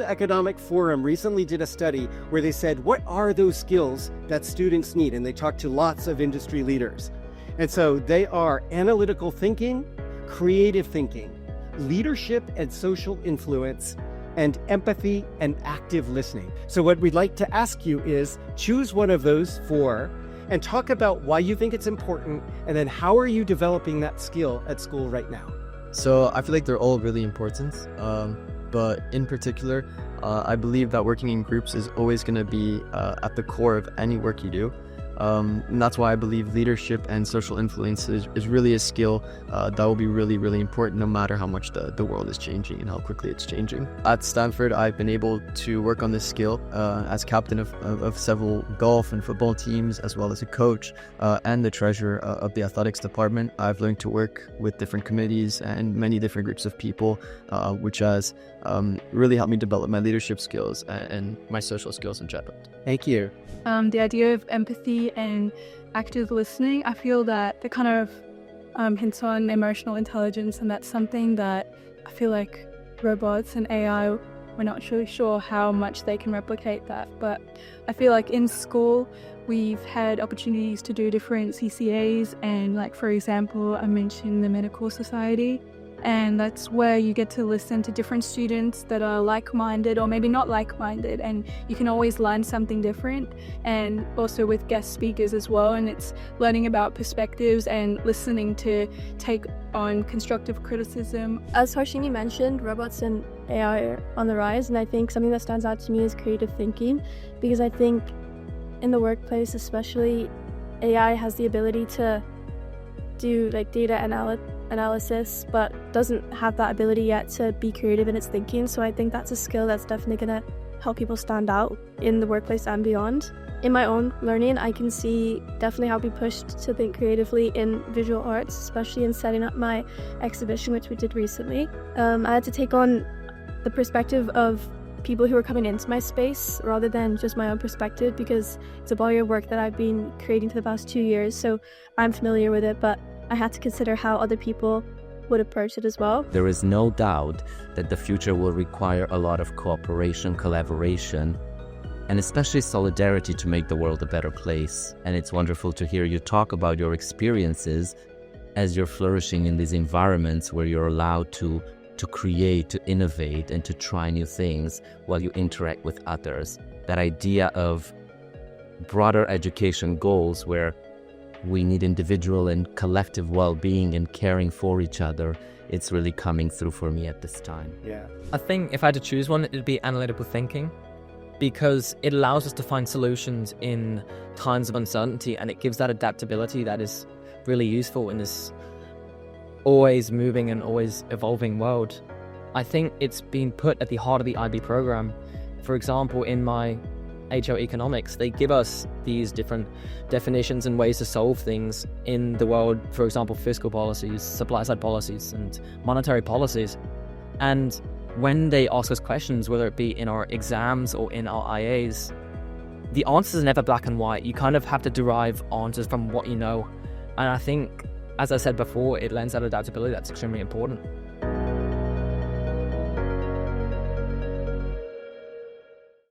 Economic Forum recently did a study where they said, what are those skills that students need? And they talked to lots of industry leaders. And so they are analytical thinking, creative thinking, leadership and social influence, and empathy and active listening. So what we'd like to ask you is choose one of those four and talk about why you think it's important, and then how are you developing that skill at school right now? So I feel like they're all really important, but in particular, I believe that working in groups is always going to be at the core of any work you do. And that's why I believe leadership and social influence is really a skill that will be really, really important no matter how much the world is changing and how quickly it's changing. At Stanford, I've been able to work on this skill as captain of several golf and football teams, as well as a coach and the treasurer of the athletics department. I've learned to work with different committees and many different groups of people, which has really helped me develop my leadership skills and my social skills in general. Thank you. The idea of empathy and active listening, I feel that it kind of hints on emotional intelligence, and that's something that I feel like robots and AI, we're not really sure how much they can replicate that. But I feel like in school, we've had opportunities to do different CCAs, and like, for example, I mentioned the Medical Society. And that's where you get to listen to different students that are like-minded or maybe not like-minded, and you can always learn something different, and also with guest speakers as well. And it's learning about perspectives and listening to take on constructive criticism. As Harshini mentioned, robots and AI are on the rise, and I think something that stands out to me is creative thinking, because I think in the workplace especially, AI has the ability to do like data analysis, but doesn't have that ability yet to be creative in its thinking. So I think that's a skill that's definitely going to help people stand out in the workplace and beyond. In my own learning, I can see definitely how I'll be pushed to think creatively in visual arts, especially in setting up my exhibition, which we did recently. I had to take on the perspective of people who are coming into my space rather than just my own perspective, because it's a body of work that I've been creating for the past 2 years, so I'm familiar with it, but I had to consider how other people would approach it as well. There is no doubt that the future will require a lot of cooperation, collaboration, and especially solidarity to make the world a better place. And it's wonderful to hear you talk about your experiences as you're flourishing in these environments where you're allowed to create, to innovate, and to try new things while you interact with others. That idea of broader education goals where we need individual and collective well-being and caring for each other, it's really coming through for me at this time. Yeah. I think if I had to choose one, it'd be analytical thinking, because it allows us to find solutions in times of uncertainty, and it gives that adaptability that is really useful in this always moving and always evolving world. I think it's been put at the heart of the IB program. For example, in my HO economics, they give us these different definitions and ways to solve things in the world, for example, fiscal policies, supply side policies, and monetary policies. And when they ask us questions, whether it be in our exams or in our IAs, the answers are never black and white. You kind of have to derive answers from what you know. And I think, as I said before, it lends that adaptability that's extremely important.